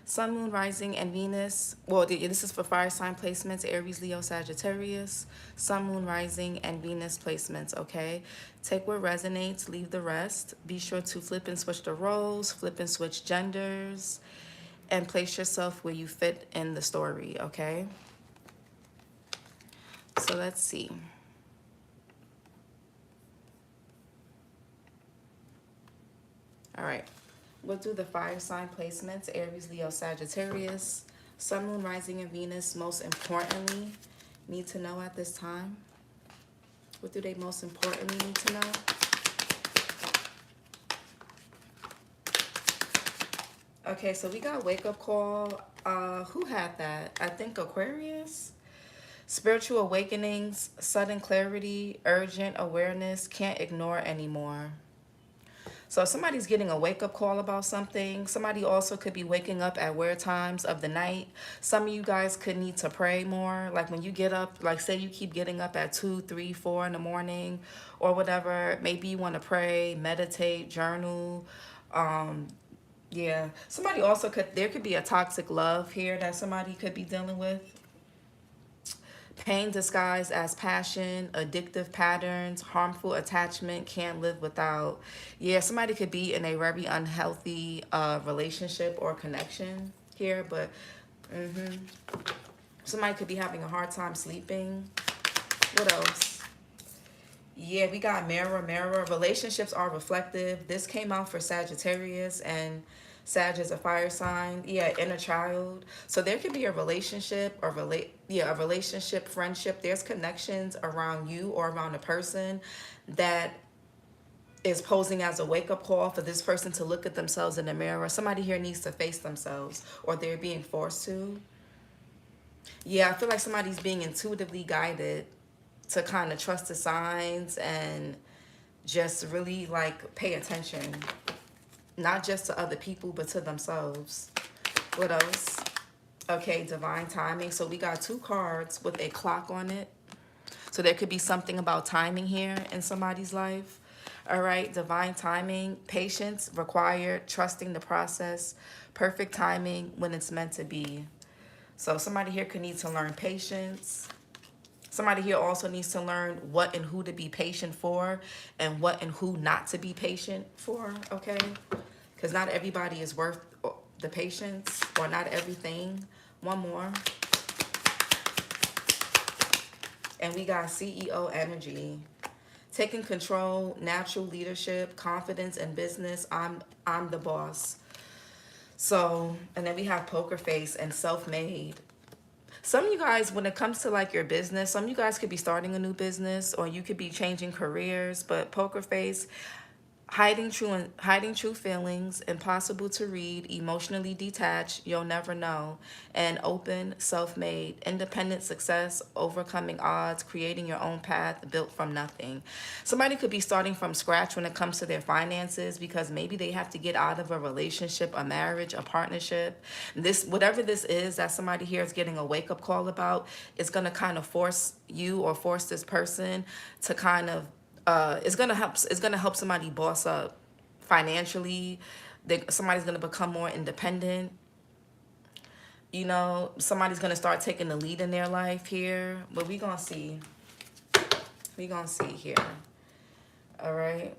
Sun, Moon, Rising, and Venus. Well, this is for fire sign placements, Aries, Leo, Sagittarius. Sun, Moon, Rising, and Venus placements, okay? Take what resonates, leave the rest. Be sure to flip and switch the roles, flip and switch genders, and place yourself where you fit in the story, okay? So let's see. All right. We'll do the fire sign placements, Aries, Leo, Sagittarius. Sun, Moon, Rising, and Venus, most importantly, need to know at this time. What do they most importantly need to know? Okay, so we got wake-up call. Who had that? I think Aquarius. Spiritual awakenings, sudden clarity, urgent awareness, can't ignore anymore. So if somebody's getting a wake-up call about something, somebody also could be waking up at weird times of the night. Some of you guys could need to pray more. Like when you get up, like say you keep getting up at 2, 3, 4 in the morning or whatever. Maybe you want to pray, meditate, journal. Yeah. Somebody also there could be a toxic love here that somebody could be dealing with. Pain disguised as passion, addictive patterns, harmful attachment, can't live without. Yeah, somebody could be in a very unhealthy relationship or connection here, but somebody could be having a hard time sleeping. What else? Yeah, we got mirror, mirror. Relationships are reflective. This came out for Sagittarius, and Sag is a fire sign. Yeah, inner child. So there could be a relationship or a relationship, friendship. There's connections around you or around a person that is posing as a wake-up call for this person to look at themselves in the mirror. Somebody here needs to face themselves, or they're being forced to. Yeah, I feel like somebody's being intuitively guided to kind of trust the signs and just really like pay attention. Not just to other people, but to themselves. What else? Okay, divine timing. So we got 2 cards with a clock on it. So there could be something about timing here in somebody's life. All right, divine timing, patience required, trusting the process, perfect timing when it's meant to be. So somebody here could need to learn patience. Somebody here also needs to learn what and who to be patient for and what and who not to be patient for, okay? Because not everybody is worth the patience, or not everything. One more. And we got CEO energy. Taking control, natural leadership, confidence in business. I'm the boss. So, and then we have poker face and self-made. Some of you guys, when it comes to like your business, some of you guys could be starting a new business, or you could be changing careers, but poker face, hiding true feelings, impossible to read, emotionally detached, you'll never know, and open, self-made, independent success, overcoming odds, creating your own path, built from nothing. Somebody could be starting from scratch when it comes to their finances, because maybe they have to get out of a relationship, a marriage, a partnership. This, whatever this is that somebody here is getting a wake-up call about, is going to kind of force you or force this person to kind of it's gonna help somebody boss up financially. Somebody's gonna become more independent. You know, somebody's gonna start taking the lead in their life here. But we gonna see. We gonna see here. All right.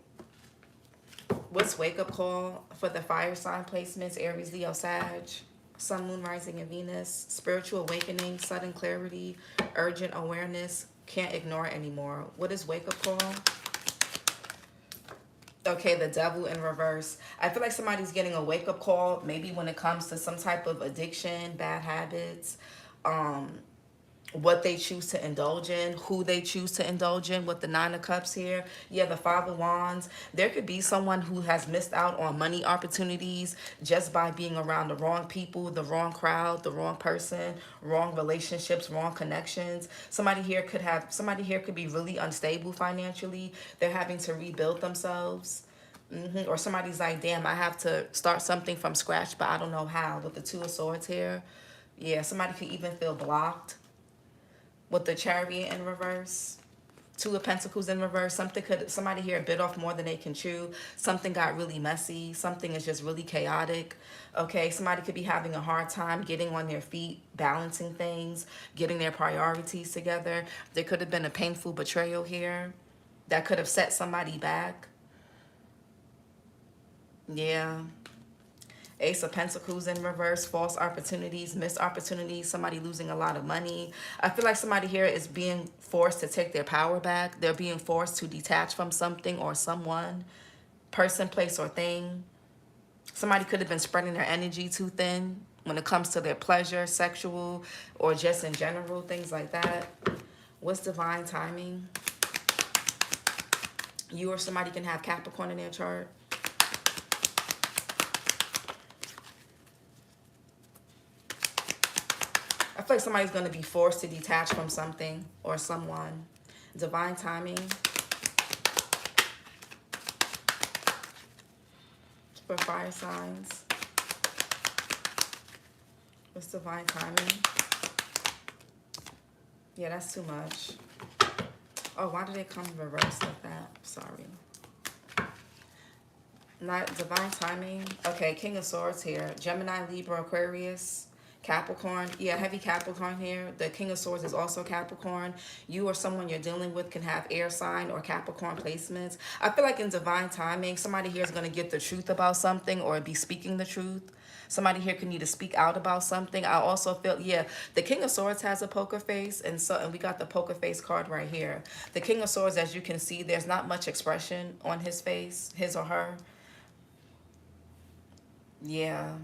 What's wake up call for the fire sign placements? Aries, Leo, Sag. Sun, Moon, Rising, and Venus. Spiritual awakening, sudden clarity, urgent awareness, can't ignore anymore. What is wake up call? Okay, the devil in reverse. I feel like somebody's getting a wake-up call, maybe when it comes to some type of addiction, bad habits, what they choose to indulge in, who they choose to indulge in with the 9 of Cups here. Yeah, the 5 of Wands. There could be someone who has missed out on money opportunities just by being around the wrong people, the wrong crowd, the wrong person, wrong relationships, wrong connections. Somebody here could be really unstable financially. They're having to rebuild themselves. Or somebody's like, damn, I have to start something from scratch, but I don't know how, with the 2 of Swords here. Yeah, somebody could even feel blocked with the Chariot in reverse. Two of Pentacles in reverse. Somebody here bit off more than they can chew. Something got really messy. Something is just really chaotic. Okay, somebody could be having a hard time getting on their feet, balancing things, getting their priorities together. There could have been a painful betrayal here that could have set somebody back. Yeah. Ace of Pentacles in reverse, false opportunities, missed opportunities, somebody losing a lot of money. I feel like somebody here is being forced to take their power back. They're being forced to detach from something or someone, person, place, or thing. Somebody could have been spreading their energy too thin when it comes to their pleasure, sexual, or just in general, things like that. What's divine timing? You or somebody can have Capricorn in their chart. I feel like somebody's going to be forced to detach from something or someone. Divine timing. For fire signs. What's divine timing? Yeah, that's too much. Oh, why did it come reversed like that? Sorry. Not divine timing. Okay, King of Swords here. Gemini, Libra, Aquarius, Capricorn. Yeah, heavy Capricorn here. The King of Swords is also Capricorn. You or someone you're dealing with can have air sign or Capricorn placements. I feel like in divine timing, somebody here is going to get the truth about something or be speaking the truth. Somebody here can need to speak out about something. I also feel, yeah, the King of Swords has a poker face, and we got the poker face card right here. The King of Swords, as you can see, there's not much expression on his face, his or her. Yeah.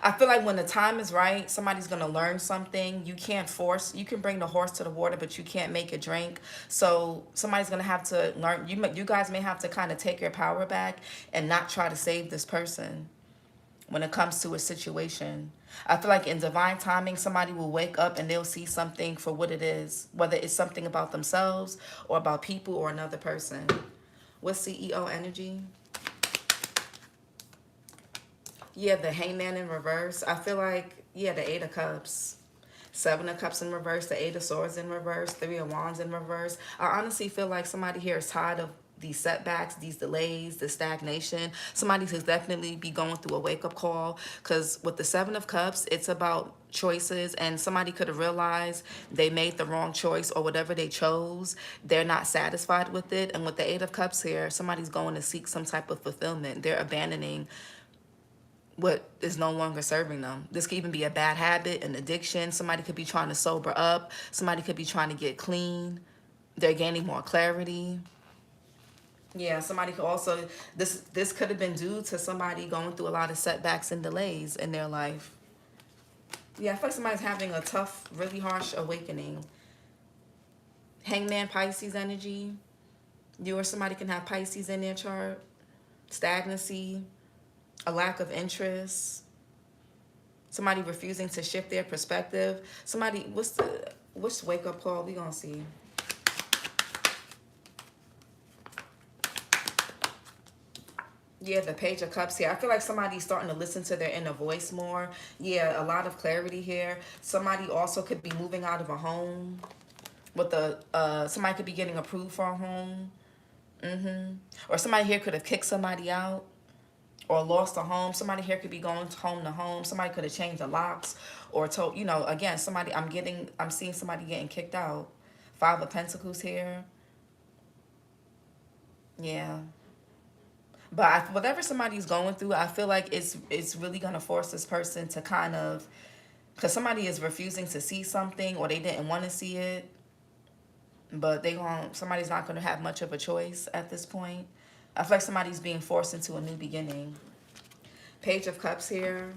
I feel like when the time is right, somebody's going to learn something. You can't force. You can bring the horse to the water, but you can't make it drink. So somebody's going to have to learn. You guys may have to kind of take your power back and not try to save this person when it comes to a situation. I feel like in divine timing, somebody will wake up and they'll see something for what it is, whether it's something about themselves or about people or another person. What's CEO energy? Yeah, the Hangman in reverse. I feel like, yeah, the Eight of Cups. Seven of Cups in reverse, the Eight of Swords in reverse, Three of Wands in reverse. I honestly feel like somebody here is tired of these setbacks, these delays, the stagnation. Somebody could definitely be going through a wake-up call, because with the Seven of Cups, it's about choices, and somebody could have realized they made the wrong choice, or whatever they chose, they're not satisfied with it. And with the Eight of Cups here, somebody's going to seek some type of fulfillment. They're abandoning what is no longer serving them. This could even be a bad habit, an addiction. Somebody could be trying to sober up. Somebody could be trying to get clean. They're gaining more clarity. Yeah, somebody could also, this could have been due to somebody going through a lot of setbacks and delays in their life. Yeah, I feel like somebody's having a tough, really harsh awakening. Hangman, Pisces energy. You or somebody can have Pisces in their chart. Stagnancy. A lack of interest. Somebody refusing to shift their perspective. Somebody, what's wake up call? We gonna see. Yeah, the Page of Cups here. I feel like somebody's starting to listen to their inner voice more. Yeah, a lot of clarity here. Somebody also could be moving out of a home. With somebody could be getting approved for a home. Or somebody here could have kicked somebody out or lost a home. Somebody here could be going home to home. Somebody could have changed the locks or told, again, somebody, I'm seeing somebody getting kicked out. Five of Pentacles here. Yeah. But whatever somebody's going through, I feel like it's really going to force this person to kind of, because somebody is refusing to see something, or they didn't want to see it, but somebody's not going to have much of a choice at this point. I feel like somebody's being forced into a new beginning. Page of Cups here.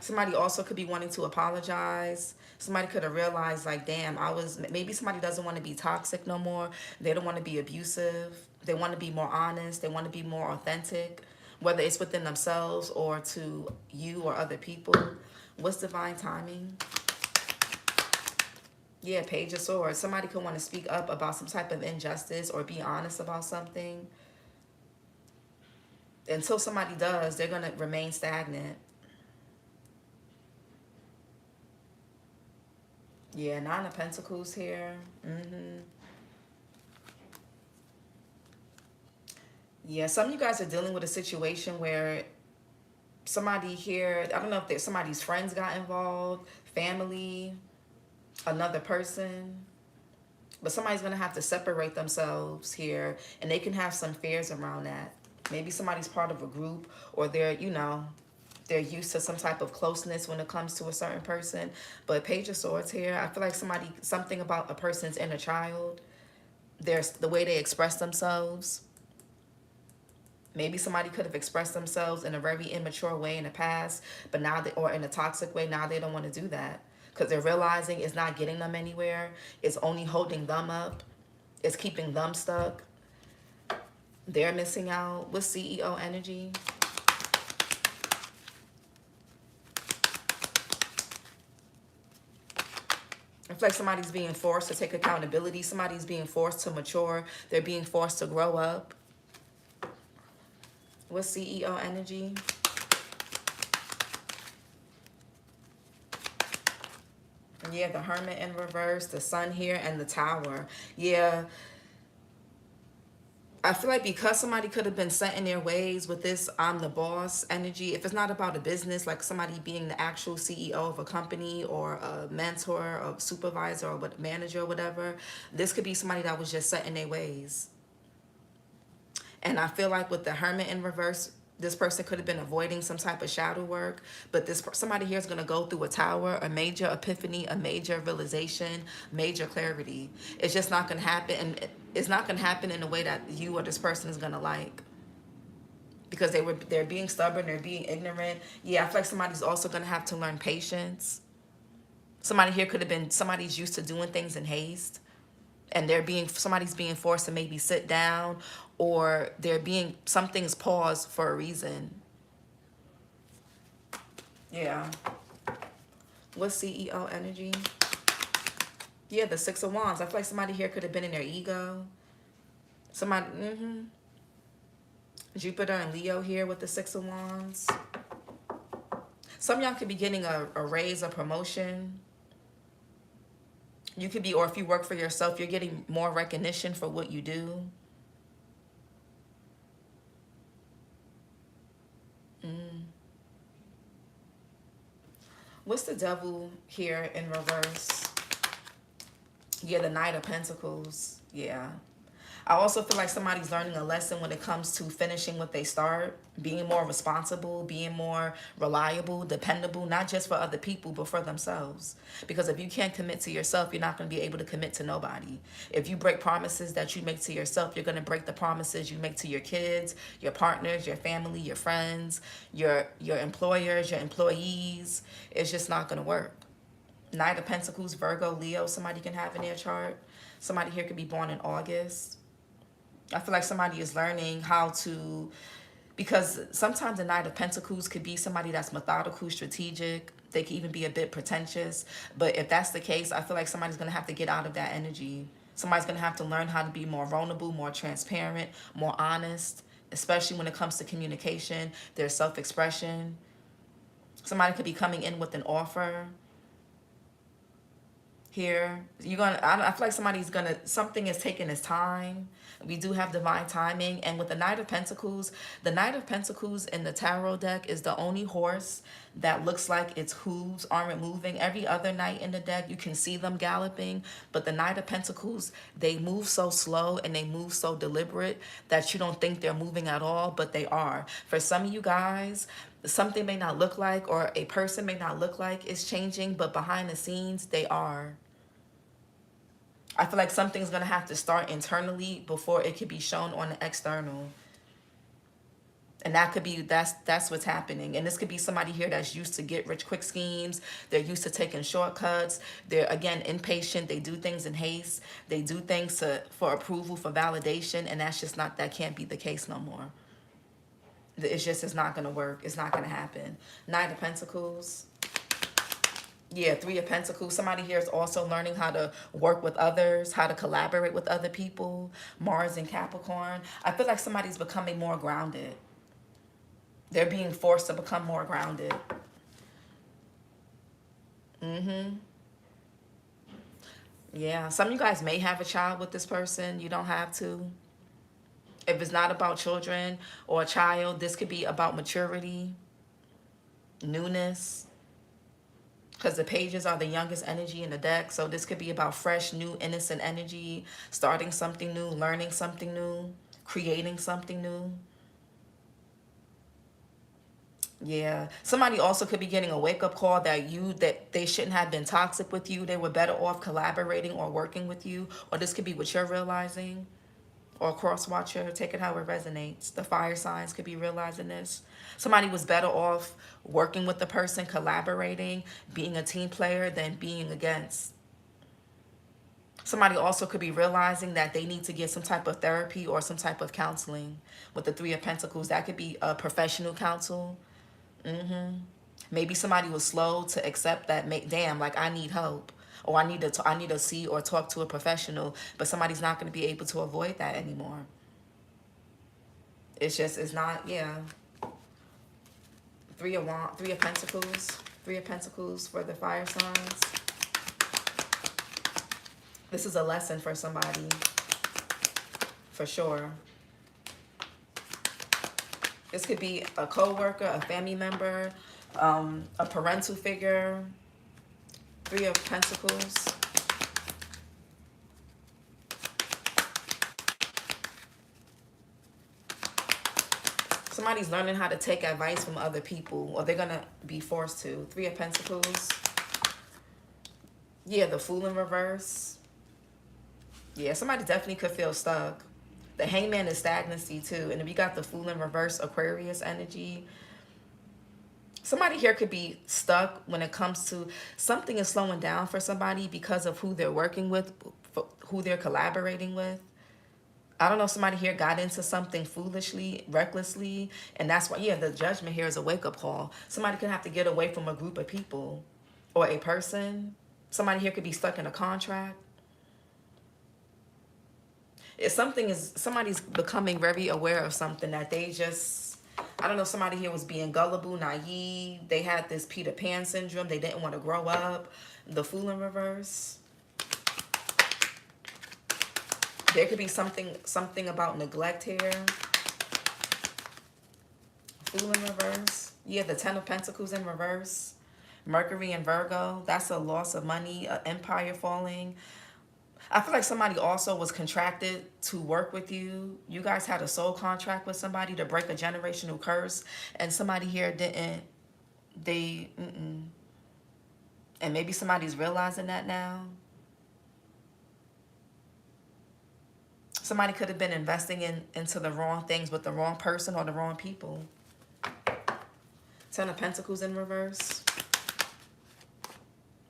Somebody also could be wanting to apologize. Somebody could have realized, like, damn, maybe somebody doesn't want to be toxic no more. They don't want to be abusive. They want to be more honest. They want to be more authentic, whether it's within themselves or to you or other people. What's divine timing? Yeah, Page of Swords. Somebody could want to speak up about some type of injustice or be honest about something. Until somebody does, they're going to remain stagnant. Yeah, Nine of Pentacles here. Yeah, some of you guys are dealing with a situation where somebody here, I don't know if there's somebody's friends got involved, family, another person, but somebody's going to have to separate themselves here, and they can have some fears around that. Maybe somebody's part of a group, or they're, you know, they're used to some type of closeness when it comes to a certain person. But Page of Swords here, I feel like something about a person's inner child, there's the way they express themselves. Maybe somebody could have expressed themselves in a very immature way in the past, but now they, or in a toxic way, now they don't want to do that because they're realizing it's not getting them anywhere. It's only holding them up. It's keeping them stuck. They're missing out with CEO energy. I feel like somebody's being forced to take accountability. Somebody's being forced to mature. They're being forced to grow up. With CEO energy. Yeah, the Hermit in reverse, the Sun here, and the Tower. Yeah, I feel like because somebody could have been set in their ways with this I'm the boss energy, if it's not about a business, like somebody being the actual CEO of a company or a mentor or supervisor or what manager or whatever, this could be somebody that was just set in their ways. And I feel like with the Hermit in reverse, this person could have been avoiding some type of shadow work, but somebody here is going to go through a tower, a major epiphany, a major realization, major clarity. It's just not going to happen, and it's not going to happen in a way that you or this person is going to like, because they're being stubborn, they're being ignorant. Yeah, I feel like somebody's also going to have to learn patience. Somebody here could have been, somebody's used to doing things in haste, and somebody's being forced to maybe sit down, or something's paused for a reason. Yeah. What's CEO energy? Yeah, the Six of Wands. I feel like somebody here could have been in their ego. Somebody, Jupiter and Leo here with the Six of Wands. Some of y'all could be getting a raise, a promotion. You could be, or if you work for yourself, you're getting more recognition for what you do. What's the Devil here in reverse? Yeah, the Knight of Pentacles. Yeah. I also feel like somebody's learning a lesson when it comes to finishing what they start, being more responsible, being more reliable, dependable, not just for other people, but for themselves. Because if you can't commit to yourself, you're not going to be able to commit to nobody. If you break promises that you make to yourself, you're going to break the promises you make to your kids, your partners, your family, your friends, your employers, your employees. It's just not going to work. Knight of Pentacles, Virgo, Leo, somebody can have in their chart. Somebody here could be born in August. I feel like somebody is learning how to, because sometimes the Knight of Pentacles could be somebody that's methodical, strategic. They could even be a bit pretentious. But if that's the case, I feel like somebody's going to have to get out of that energy. Somebody's going to have to learn how to be more vulnerable, more transparent, more honest, especially when it comes to communication, their self-expression. Somebody could be coming in with an offer. Here, I feel like something is taking its time. We do have divine timing. And with the Knight of Pentacles in the tarot deck is the only horse that looks like its hooves aren't moving. Every other knight in the deck, you can see them galloping. But the Knight of Pentacles, they move so slow and they move so deliberate that you don't think they're moving at all, but they are. For some of you guys, something may not look like, or a person may not look like it's changing, but behind the scenes, they are. I feel like something's going to have to start internally before it could be shown on the external. And that could be, that's what's happening. And this could be somebody here that's used to get rich quick schemes. They're used to taking shortcuts. They're, again, impatient. They do things in haste. They do things for approval, for validation. And that can't be the case no more. It's not going to work. It's not going to happen. Knight of Pentacles. Yeah, Three of Pentacles. Somebody here is also learning how to work with others, how to collaborate with other people. Mars and Capricorn. I feel like somebody's becoming more grounded. They're being forced to become more grounded. Yeah, some of you guys may have a child with this person. You don't have to. If it's not about children or a child, this could be about maturity, newness, because the pages are the youngest energy in the deck. So this could be about fresh, new, innocent energy, starting something new, learning something new, creating something new. Yeah. Somebody also could be getting a wake-up call that they shouldn't have been toxic with you. They were better off collaborating or working with you. Or this could be what you're realizing. Or cross-watcher, take it how it resonates. The fire signs could be realizing this. Somebody was better off working with the person, collaborating, being a team player than being against. Somebody also could be realizing that they need to get some type of therapy or some type of counseling. With the Three of Pentacles, that could be a professional counsel. Maybe somebody was slow to accept that, damn, like I need help. Or I need to see or talk to a professional, but somebody's not going to be able to avoid that anymore. It's not, yeah. Three of Pentacles. Three of Pentacles for the fire signs. This is a lesson for somebody, for sure. This could be a co-worker, a family member, a parental figure. Three of Pentacles. Somebody's learning how to take advice from other people, or they're going to be forced to. Three of Pentacles. Yeah, the Fool in reverse. Yeah, somebody definitely could feel stuck. The Hangman is stagnancy too. And if you got the Fool in reverse, Aquarius energy. Somebody here could be stuck when it comes to something is slowing down for somebody because of who they're working with, who they're collaborating with. I don't know if somebody here got into something foolishly, recklessly, and that's why, yeah, the Judgment here is a wake-up call. Somebody could have to get away from a group of people or a person. Somebody here could be stuck in a contract. If somebody's becoming very aware of something that they just, I don't know, somebody here was being gullible, naive. They had this Peter Pan syndrome. They didn't want to grow up. The Fool in reverse. There could be something about neglect here. Fool in reverse. Yeah, the Ten of Pentacles in reverse. Mercury and Virgo. That's a loss of money, an empire falling. I feel like somebody also was contracted to work with you. You guys had a soul contract with somebody to break a generational curse. And somebody here didn't. And maybe somebody's realizing that now. Somebody could have been investing into the wrong things with the wrong person or the wrong people. Ten of Pentacles in reverse.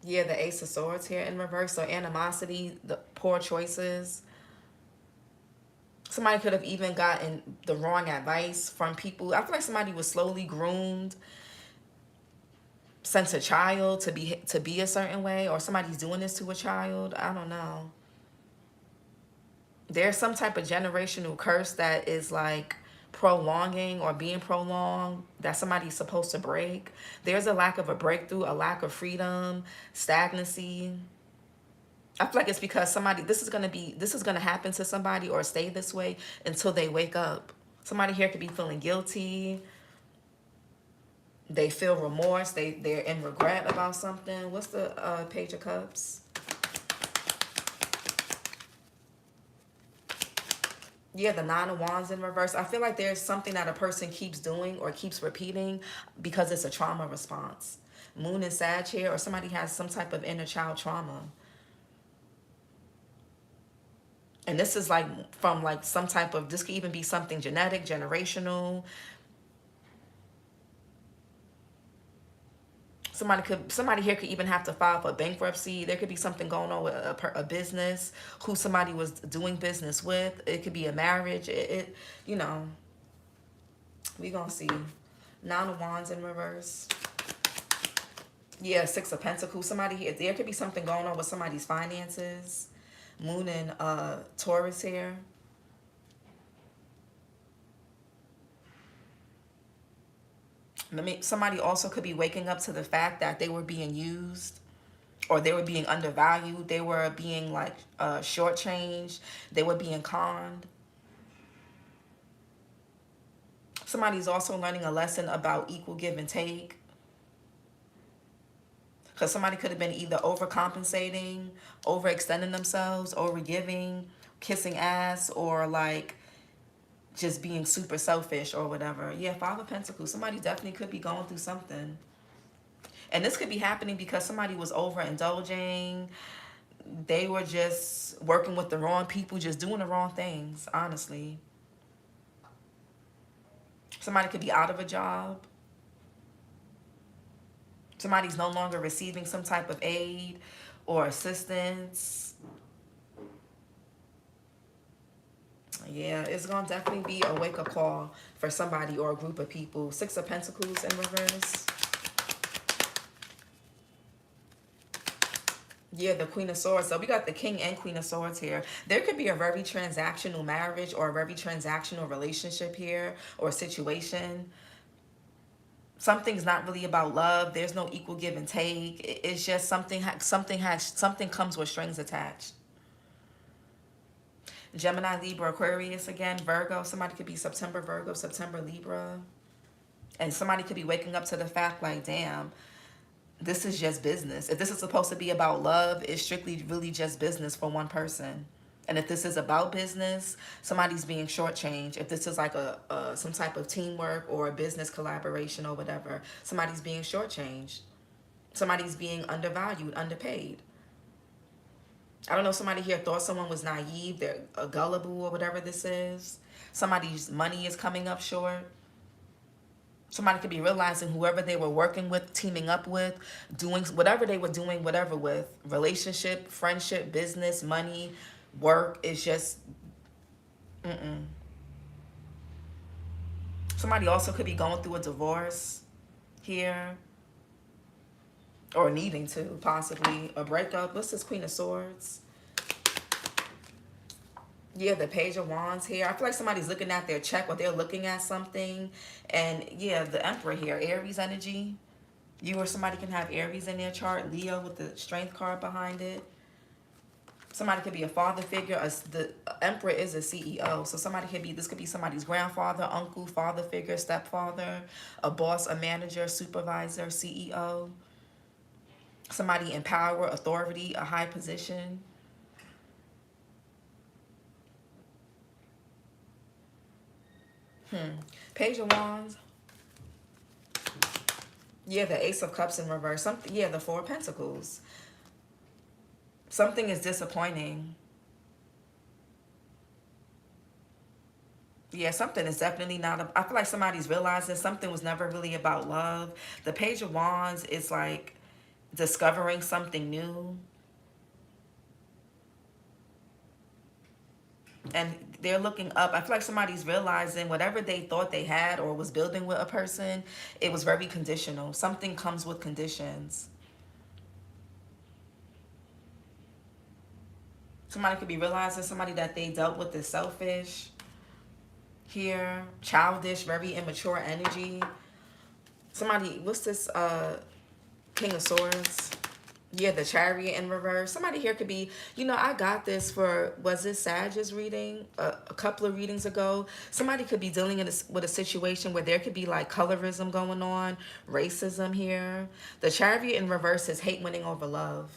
Yeah, the Ace of Swords here in reverse. So animosity, the poor choices. Somebody could have even gotten the wrong advice from people. I feel like somebody was slowly groomed since a child to be a certain way, or somebody's doing this to a child. I don't know. There's some type of generational curse that is like prolonging or being prolonged that somebody's supposed to break. There's a lack of a breakthrough, a lack of freedom, stagnancy. I feel like it's because this is gonna happen to somebody or stay this way until they wake up. Somebody here could be feeling guilty. They feel remorse. They're in regret about something. What's the Page of Cups? Yeah, the Nine of Wands in reverse. I feel like there's something that a person keeps doing or keeps repeating because it's a trauma response. Moon and Sag here, or somebody has some type of inner child trauma. And this is like from like some type of, this could even be something genetic, generational. Somebody here could even have to file for bankruptcy. There could be something going on with a business, who somebody was doing business with. It could be a marriage. You know, we gonna see. Nine of Wands in reverse. Yeah, Six of Pentacles. Somebody here, there could be something going on with somebody's finances. Moon and Taurus here. Somebody also could be waking up to the fact that they were being used, or they were being undervalued. They were being like shortchanged. They were being conned. Somebody's also learning a lesson about equal give and take. Because somebody could have been either overcompensating, overextending themselves, overgiving, kissing ass, or like just being super selfish or whatever. Yeah, Five of Pentacles. Somebody definitely could be going through something. And this could be happening because somebody was overindulging. They were just working with the wrong people, just doing the wrong things, honestly. Somebody could be out of a job. Somebody's no longer receiving some type of aid or assistance. Yeah, it's going to definitely be a wake-up call for somebody or a group of people. Six of Pentacles in reverse. Yeah, the Queen of Swords. So we got the King and Queen of Swords here. There could be a very transactional marriage or a very transactional relationship here or situation. Something's not really about love. There's no equal give and take. It's just something comes with strings attached. Gemini, Libra, Aquarius again, Virgo. Somebody could be September Virgo, September Libra. And somebody could be waking up to the fact like, damn, this is just business. If this is supposed to be about love, it's strictly really just business for one person. And if this is about business, somebody's being shortchanged. If this is like some type of teamwork or a business collaboration or whatever, somebody's being shortchanged. Somebody's being undervalued, underpaid. I don't know, somebody here thought someone was naive, they're gullible or whatever this is. Somebody's money is coming up short. Somebody could be realizing whoever they were working with, teaming up with, doing whatever they were doing, whatever with, relationship, friendship, business, money, work, is just, Somebody also could be going through a divorce here. Or needing to, possibly. A breakup. What's this Queen of Swords? Yeah, the Page of Wands here. I feel like somebody's looking at their check or they're looking at something. And yeah, the Emperor here. Aries energy. You or somebody can have Aries in their chart. Leo with the Strength card behind it. Somebody could be a father figure. The Emperor is a CEO. So somebody could be, this could be somebody's grandfather, uncle, father figure, stepfather, a boss, a manager, supervisor, CEO. Somebody in power, authority, a high position. Page of Wands. Yeah, the Ace of Cups in reverse. Something. Yeah, the Four of Pentacles. Something is disappointing. Yeah, something is definitely not. I feel like somebody's realizing something was never really about love. The Page of Wands is like discovering something new. And they're looking up. I feel like somebody's realizing whatever they thought they had or was building with a person, it was very conditional. Something comes with conditions. Somebody could be realizing somebody that they dealt with is selfish. Here, childish, very immature energy. Somebody, what's this King of Swords? Yeah, the Chariot in reverse. Somebody here could be, you know, I got this for, was it Sage's reading? A couple of readings ago. Somebody could be dealing with a situation where there could be like colorism going on, racism here. The Chariot in reverse is hate winning over love.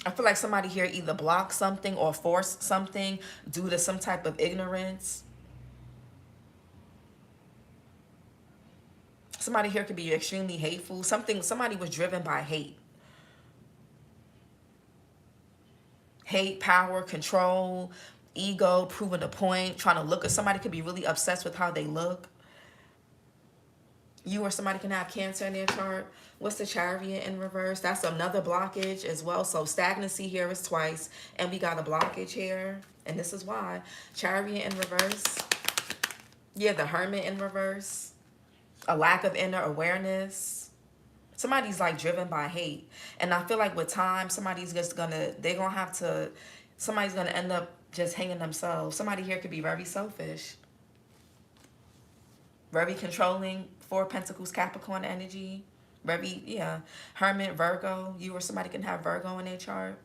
I feel like somebody here either blocked something or forced something due to some type of ignorance. Somebody here could be extremely hateful. Somebody was driven by hate. Hate, power, control, ego, proving a point, trying to look at somebody. Could be really obsessed with how they look. You or somebody can have Cancer in their chart. What's the Chariot in reverse? That's another blockage as well. So stagnancy here is twice. And we got a blockage here. And this is why. Chariot in reverse. Yeah, the Hermit in reverse. A lack of inner awareness. Somebody's like driven by hate. And I feel like with time, somebody's gonna end up just hanging themselves. Somebody here could be very selfish. Very controlling. Four of Pentacles, Capricorn energy. Very, yeah. Hermit, Virgo. You or somebody can have Virgo in their chart.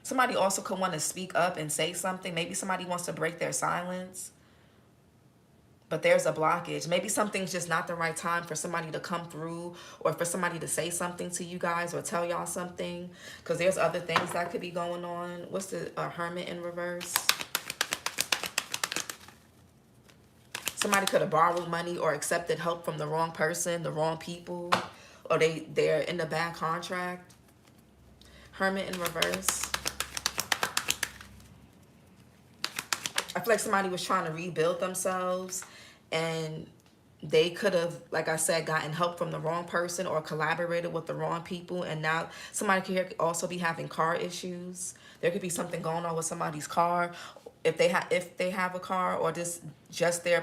Somebody also could want to speak up and say something. Maybe somebody wants to break their silence, but there's a blockage. Maybe something's just not the right time for somebody to come through, or for somebody to say something to you guys or tell y'all something, because there's other things that could be going on. What's the Hermit in reverse? Somebody could have borrowed money or accepted help from the wrong person, the wrong people, or they're in a bad contract. Hermit in reverse. I feel like somebody was trying to rebuild themselves, and they could have, like I said, gotten help from the wrong person or collaborated with the wrong people. And now somebody could also be having car issues. There could be something going on with somebody's car, if they have a car, or just their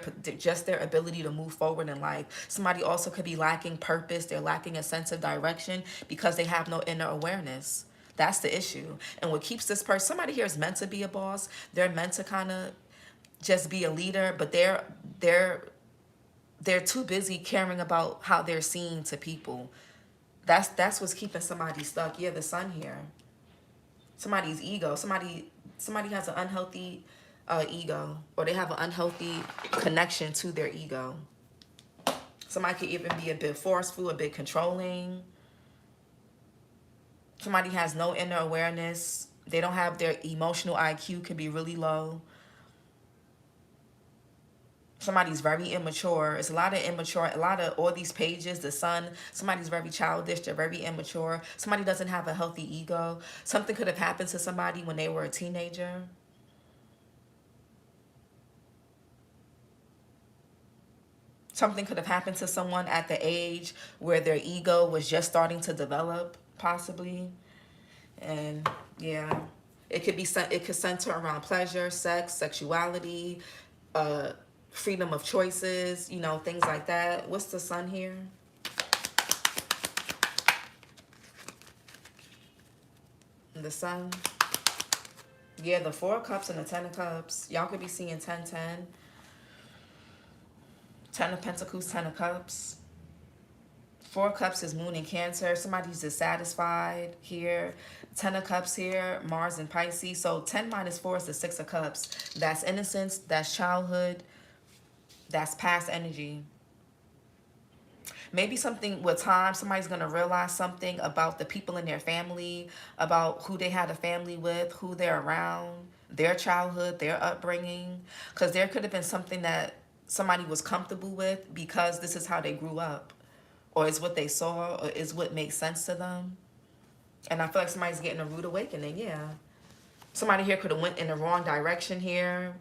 ability to move forward in life. Somebody also could be lacking purpose. They're lacking a sense of direction because they have no inner awareness. That's the issue. And what keeps this person, somebody here is meant to be a boss. They're meant to kind of just be a leader, but they're too busy caring about how they're seen to people. That's what's keeping somebody stuck. Yeah, the sun here. Somebody's ego. Somebody has an unhealthy ego, or they have an unhealthy connection to their ego. Somebody could even be a bit forceful, a bit controlling. Somebody has no inner awareness. They don't have their emotional IQ, can be really low. Somebody's very immature. It's a lot of all these pages, the sun. Somebody's very childish. They're very immature. Somebody doesn't have a healthy ego. Something could have happened to somebody when they were a teenager. Something could have happened to someone at the age where their ego was just starting to develop, possibly. And yeah, it could center around pleasure, sex, sexuality, freedom of choices, you know, things like that. What's the sun here? The sun. Yeah, the 4 of Cups and the 10 of Cups. Y'all could be seeing 10-10. 10 of Pentacles, 10 of Cups. 4 of Cups is Moon in Cancer. Somebody's dissatisfied here. 10 of Cups here, Mars in Pisces. So 10 minus 4 is the 6 of Cups. That's innocence, that's childhood, that's past energy. Maybe something with time, somebody's going to realize something about the people in their family, about who they had a family with, who they're around, their childhood, their upbringing. Because there could have been something that somebody was comfortable with because this is how they grew up, or is what they saw, or is what makes sense to them. And I feel like somebody's getting a rude awakening, yeah. Somebody here could have went in the wrong direction here.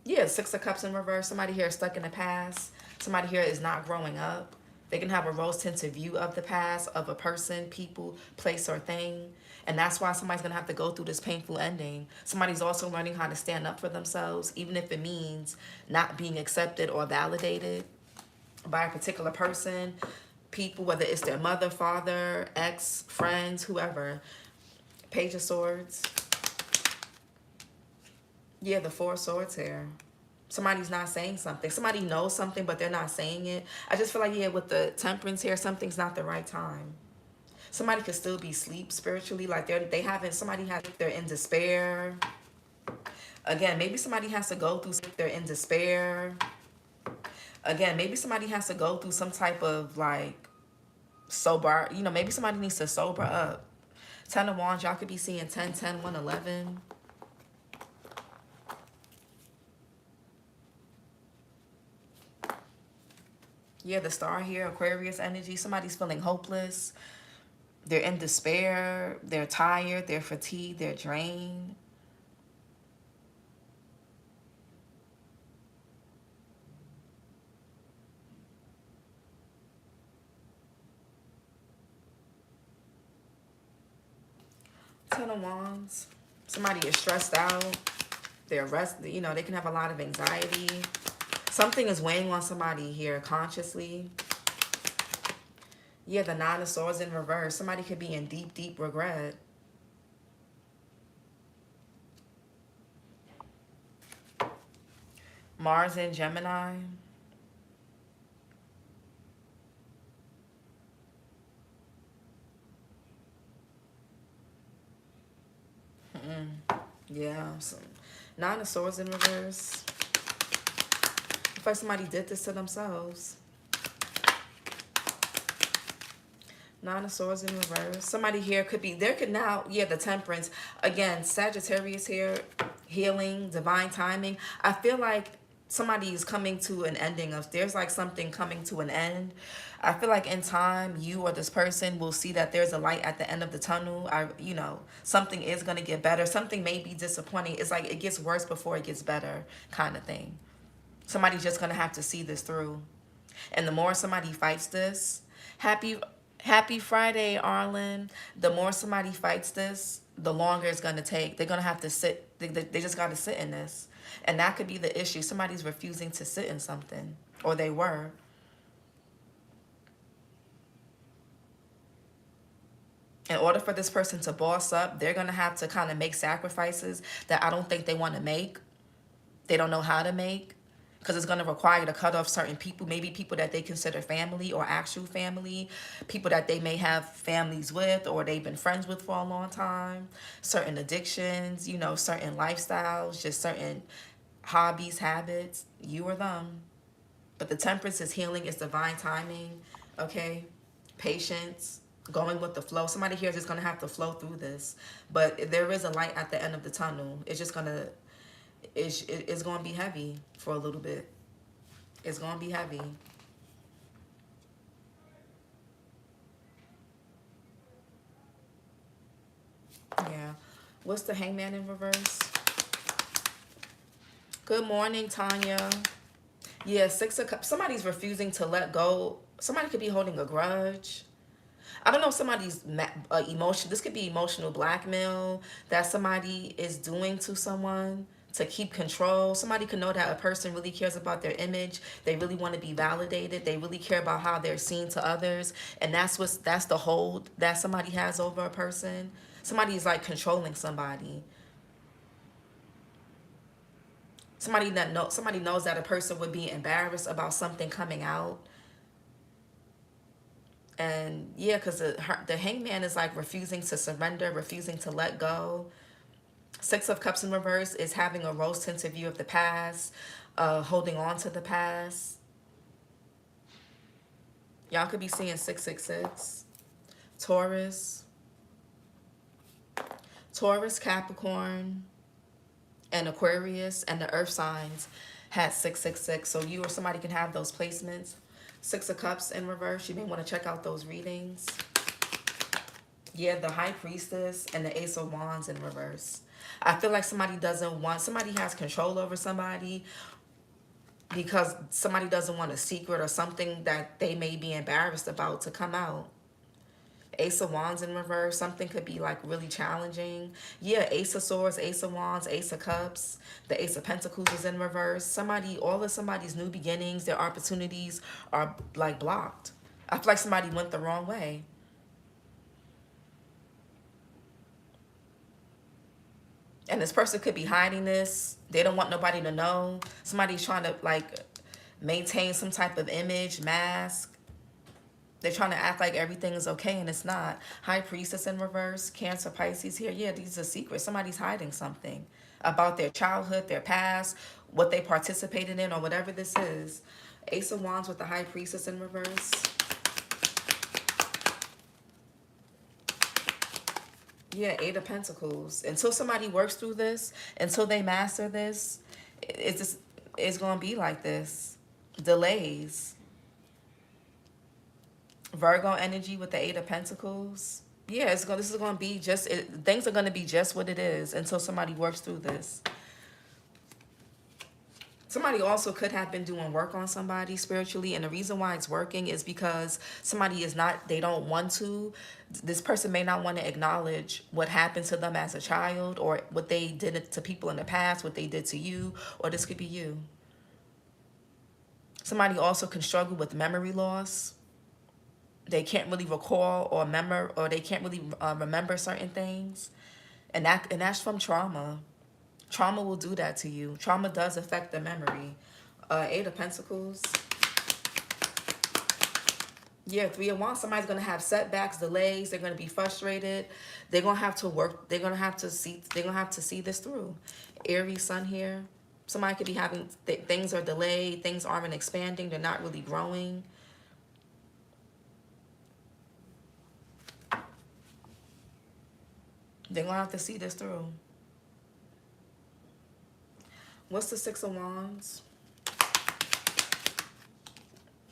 Yeah, 6 of Cups in reverse. Somebody here is stuck in the past. Somebody here is not growing up. They can have a rose-tinted view of the past, of a person, people, place, or thing. And that's why somebody's going to have to go through this painful ending. Somebody's also learning how to stand up for themselves, even if it means not being accepted or validated by a particular person, people, whether it's their mother, father, ex, friends, whoever. Page of Swords. Yeah, the 4 of Swords here. Somebody's not saying something. Somebody knows something, but they're not saying it. I just feel like, yeah, with the Temperance here, something's not the right time. Somebody could still be asleep spiritually, like they're in despair. Again, maybe somebody has to go through, they're in despair. Again, maybe somebody has to go through some type of like sober, you know, maybe somebody needs to sober up. 10 of Wands, y'all could be seeing 10, 10, 1, 11. Yeah, the Star here, Aquarius energy. Somebody's feeling hopeless. They're in despair. They're tired. They're fatigued. They're drained. Ten of Wands. Somebody is stressed out. They're you know, they can have a lot of anxiety. Something is weighing on somebody here consciously. Yeah, the 9 of Swords in reverse. Somebody could be in deep, deep regret. Mars in Gemini. Yeah, some Nine of Swords in reverse. Looks like somebody did this to themselves. Nine of Swords in reverse. Somebody here could be, there could now, yeah, the Temperance. Again, Sagittarius here, healing, divine timing. I feel like somebody is coming to an ending of, there's like something coming to an end. I feel like in time, you or this person will see that there's a light at the end of the tunnel. You know, something is going to get better. Something may be disappointing. It's like it gets worse before it gets better kind of thing. Somebody's just going to have to see this through. And the more somebody fights this, Happy Friday, Arlen. The more somebody fights this, the longer it's going to take. They're going to have to sit. They just got to sit in this. And that could be the issue. Somebody's refusing to sit in something. Or they were. In order for this person to boss up, they're going to have to kind of make sacrifices that I don't think they want to make. They don't know how to make. Because it's going to require to cut off certain people, maybe people that they consider family or actual family, people that they may have families with or they've been friends with for a long time, certain addictions, you know, certain lifestyles, just certain hobbies, habits, you or them. But the Temperance is healing, it's divine timing, okay? Patience, going with the flow. Somebody here is just going to have to flow through this. But there is a light at the end of the tunnel. It's just going to... It's going to be heavy for a little bit. It's going to be heavy. Yeah. What's the Hangman in reverse? Good morning, Tanya. Yeah, Six of Cups. Somebody's refusing to let go. Somebody could be holding a grudge. I don't know if somebody's emotion. This could be emotional blackmail that somebody is doing to someone to keep control. Somebody could know that a person really cares about their image. They really want to be validated. They really care about how they're seen to others. And that's the hold that somebody has over a person. Somebody is like controlling somebody. Somebody knows that a person would be embarrassed about something coming out. And yeah, because the Hangman is like refusing to surrender, refusing to let go. Six of Cups in reverse is having a rose-tinted view of the past, holding on to the past. Y'all could be seeing 666. Taurus, Capricorn, and Aquarius, and the earth signs had 666. So you or somebody can have those placements. Six of Cups in reverse. You may want to check out those readings. Yeah, the High Priestess and the Ace of Wands in reverse. I feel like somebody has control over somebody because somebody doesn't want a secret or something that they may be embarrassed about to come out. Ace of Wands in reverse. Something could be like really challenging. Yeah, Ace of Swords, Ace of Wands, Ace of Cups. The Ace of Pentacles is in reverse. All of somebody's new beginnings, their opportunities are like blocked. I feel like somebody went the wrong way. And this person could be hiding this. They don't want nobody to know. Somebody's trying to like maintain some type of image, mask. They're trying to act like everything is okay and it's not. High Priestess in reverse, Cancer, Pisces here. Yeah, these are secrets. Somebody's hiding something about their childhood, their past, what they participated in or whatever this is. Ace of Wands with the High Priestess in reverse. Yeah, Eight of Pentacles. Until somebody works through this, until they master this, it's going to be like this. Delays. Virgo energy with the Eight of Pentacles. Yeah, this is going to be just, things are going to be just what it is until somebody works through this. Somebody also could have been doing work on somebody spiritually, and the reason why it's working is because somebody they don't want to. This person may not want to acknowledge what happened to them as a child or what they did to people in the past, what they did to you, or this could be you. Somebody also can struggle with memory loss. They can't really recall or remember, or they can't really remember certain things, and that's from trauma. Trauma will do that to you. Trauma does affect the memory. Eight of Pentacles. Yeah, Three of Wands. Somebody's gonna have setbacks, delays. They're gonna be frustrated. They're gonna have to work. They're gonna have to see. They're gonna have to see this through. Aries Sun here. Somebody could be having things are delayed. Things aren't expanding. They're not really growing. They're gonna have to see this through. What's the Six of Wands?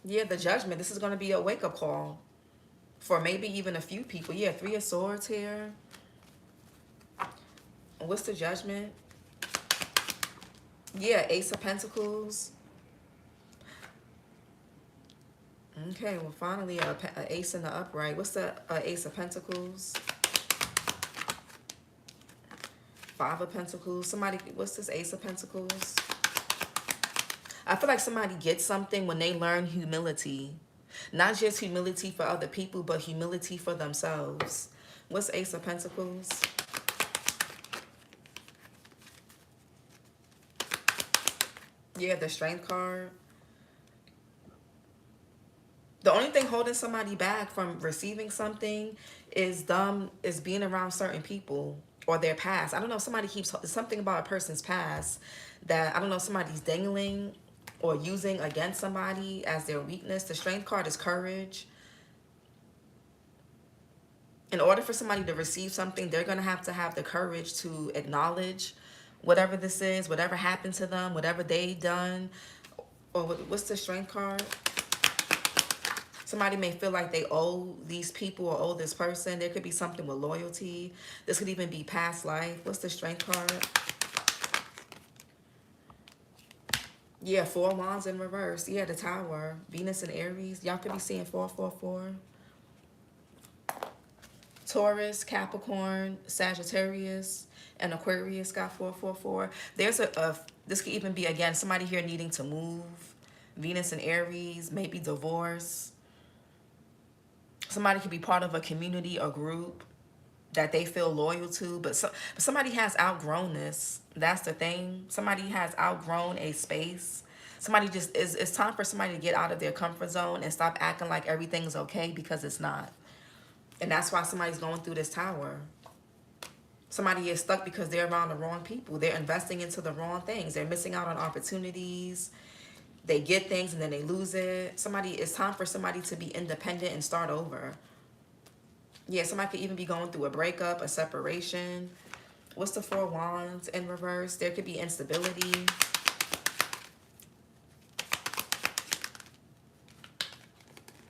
Yeah, the Judgment. This is gonna be a wake-up call for maybe even a few people. Yeah, Three of Swords here. What's the Judgment? Yeah, Ace of Pentacles. Okay, well, finally, a ace in the upright. What's the Ace of Pentacles? Five of Pentacles. Somebody, what's this Ace of Pentacles? I feel like somebody gets something when they learn humility. Not just humility for other people, but humility for themselves. What's Ace of Pentacles? Yeah, the Strength card. The only thing holding somebody back from receiving something is being around certain people or their past. I don't know, somebody keeps something about a person's past that, I don't know, somebody's dangling or using against somebody as their weakness. The Strength card is courage. In order for somebody to receive something, they're going to have the courage to acknowledge whatever this is, whatever happened to them, whatever they done. Or what's the Strength card? Somebody may feel like they owe these people or owe this person. There could be something with loyalty. This could even be past life. What's the Strength card? Yeah, Four Wands in reverse. Yeah, the Tower. Venus and Aries. Y'all could be seeing 444. Taurus, Capricorn, Sagittarius, and Aquarius got 444. There's this could even be, again, somebody here needing to move. Venus and Aries, maybe divorce. Somebody could be part of a community or group that they feel loyal to, but somebody has outgrown this. That's the thing. Somebody has outgrown a space. Somebody just it's time for somebody to get out of their comfort zone and stop acting like everything's okay, because it's not. And that's why somebody's going through this Tower. Somebody is stuck because they're around the wrong people. They're investing into the wrong things. They're missing out on opportunities. They get things and then they lose it. It's time for somebody to be independent and start over. Yeah, somebody could even be going through a breakup, a separation. What's the Four Wands in reverse? There could be instability.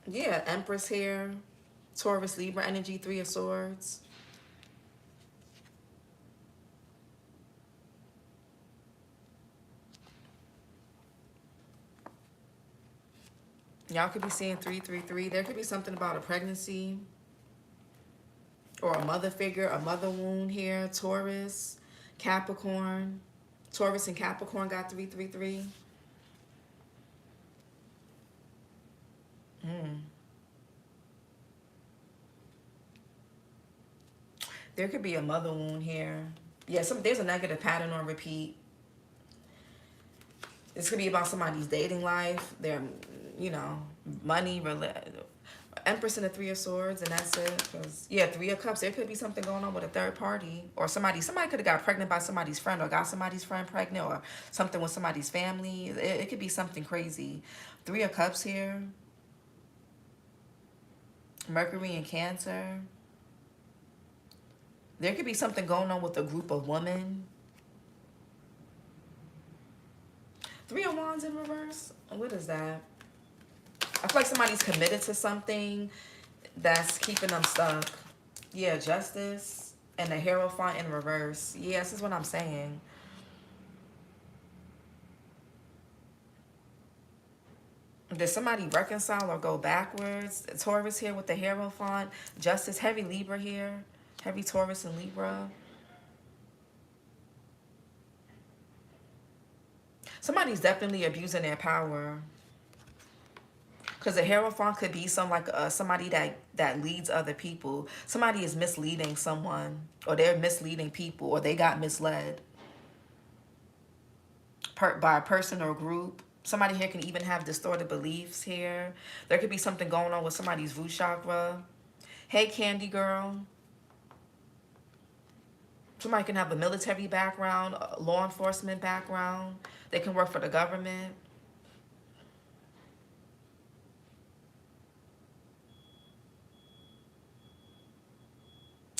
Yeah, Empress here. Taurus, Libra energy, Three of Swords. Y'all could be seeing 333. There could be something about a pregnancy or a mother figure, a mother wound here. Taurus, Capricorn. Taurus and Capricorn got 333. There could be a mother wound here. Yeah, there's a negative pattern on repeat. This could be about somebody's dating life, their, money, Empress and the Three of Swords, and that's it. Yeah, Three of Cups. There could be something going on with a third party, or somebody could have got pregnant by somebody's friend, or got somebody's friend pregnant, or something with somebody's family. It could be something crazy. Three of Cups here. Mercury and Cancer. There could be something going on with a group of women. Three of Wands in reverse. What is that? I feel like somebody's committed to something that's keeping them stuck. Yeah, Justice and the Hierophant in reverse. Yeah, this is what I'm saying. Did somebody reconcile or go backwards? Taurus here with the Hierophant. Justice, heavy Libra here. Heavy Taurus and Libra. Somebody's definitely abusing their power. Because the Hierophant could be somebody that leads other people. Somebody is misleading someone, or they're misleading people, or they got misled by a person or group. Somebody here can even have distorted beliefs here. There could be something going on with somebody's root chakra. Hey, Candy Girl. Somebody can have a military background, a law enforcement background. They can work for the government.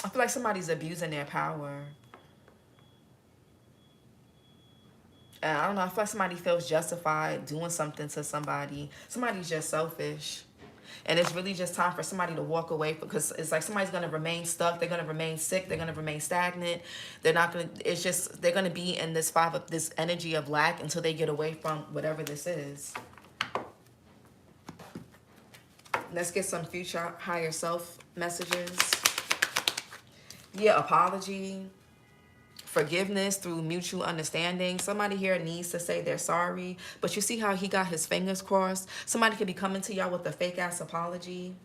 I feel like somebody's abusing their power. And I don't know, I feel like somebody feels justified doing something to somebody. Somebody's just selfish. And it's really just time for somebody to walk away, because it's like somebody's going to remain stuck. They're going to remain sick. They're going to remain stagnant. They're not going to, it's just, they're going to be in this this energy of lack until they get away from whatever this is. Let's get some future higher self messages. Yeah, apology. Forgiveness through mutual understanding. Somebody here needs to say they're sorry, but you see how he got his fingers crossed? Somebody could be coming to y'all with a fake ass apology.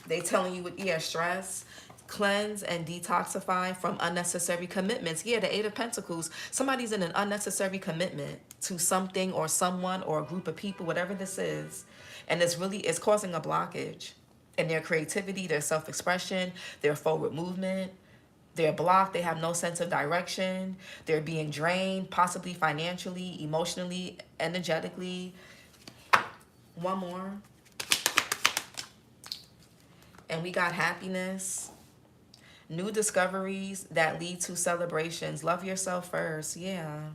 They telling you, yeah, stress, cleanse and detoxify from unnecessary commitments. Yeah, the Eight of Pentacles. Somebody's in an unnecessary commitment to something or someone or a group of people, whatever this is, and it's causing a blockage in their creativity, their self-expression, their forward movement. They're blocked. They have no sense of direction. They're being drained, possibly financially, emotionally, energetically. One more. And we got happiness. New discoveries that lead to celebrations. Love yourself first. Yeah.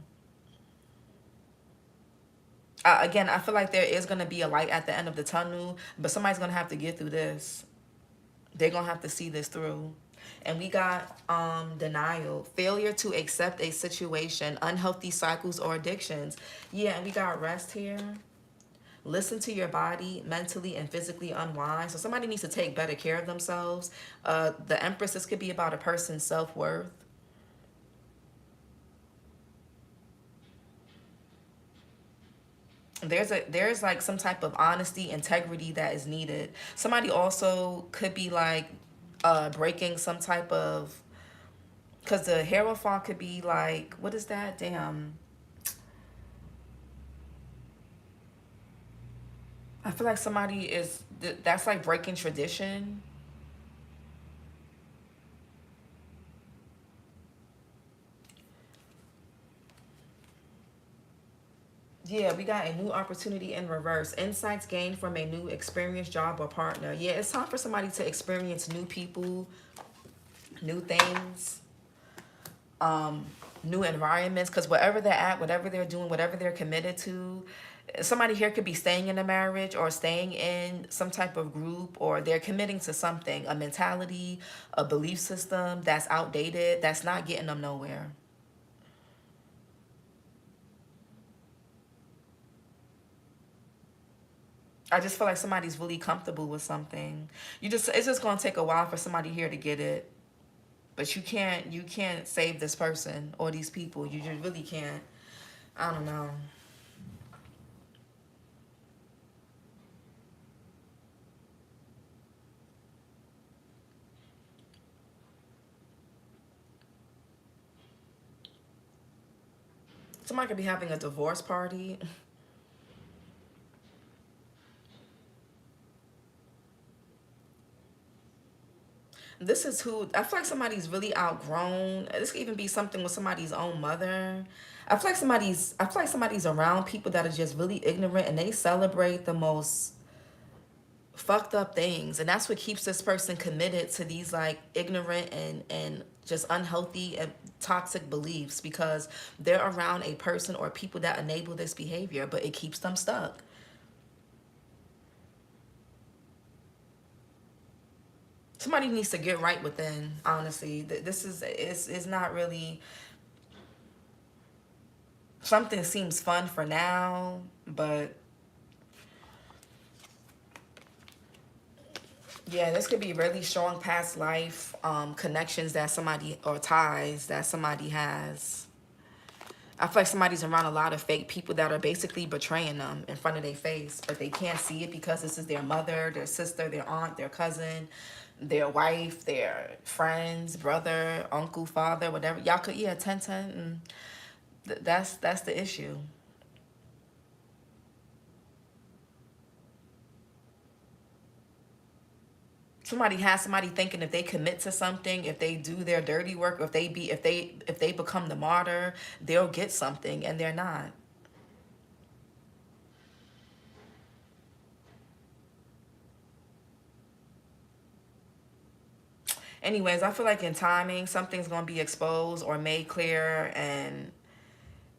Again, I feel like there is going to be a light at the end of the tunnel, but somebody's going to have to get through this. They're going to have to see this through. And we got denial, failure to accept a situation, unhealthy cycles or addictions. Yeah, and we got rest here. Listen to your body, mentally and physically unwind. So somebody needs to take better care of themselves. The Empress, this could be about a person's self-worth. There's like some type of honesty, integrity that is needed. Somebody also could be like breaking some type of, because the Hierophant could be like, what is that? Damn. I feel like somebody is, that's like breaking tradition. Yeah, we got a new opportunity in reverse. Insights gained from a new experience, job, or partner. Yeah, it's time for somebody to experience new people, new things, new environments. Because wherever they're at, whatever they're doing, whatever they're committed to, somebody here could be staying in a marriage or staying in some type of group, or they're committing to something, a mentality, a belief system that's outdated, that's not getting them nowhere. I just feel like somebody's really comfortable with something. It's just gonna take a while for somebody here to get it. But you can't save this person or these people. You just really can't. I don't know. Somebody could be having a divorce party. This is who, I feel like somebody's really outgrown. This could even be something with somebody's own mother. I feel like somebody's around people that are just really ignorant, and they celebrate the most fucked up things. And that's what keeps this person committed to these like ignorant and just unhealthy and toxic beliefs, because they're around a person or people that enable this behavior, but it keeps them stuck. Somebody needs to get right within, honestly. This is not really, something seems fun for now, but yeah, this could be really strong past life connections that somebody, or ties that somebody has. I feel like somebody's around a lot of fake people that are basically betraying them in front of their face, but they can't see it because this is their mother, their sister, their aunt, their cousin, their wife, their friends, brother, uncle, father, whatever. Y'all could, yeah, 10, and that's the issue. Somebody has somebody thinking if they commit to something, if they do their dirty work, or if they become the martyr, they'll get something, and they're not. Anyways, I feel like in timing, something's gonna be exposed or made clear, and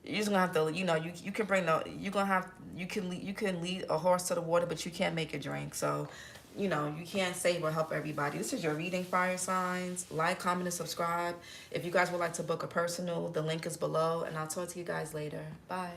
you're just gonna have to, you know, you can bring the, you gonna have, you can lead a horse to the water, but you can't make it drink. So, you know, you can't save or help everybody. This is your reading, fire signs. Like, comment, and subscribe. If you guys would like to book a personal, the link is below, and I'll talk to you guys later. Bye.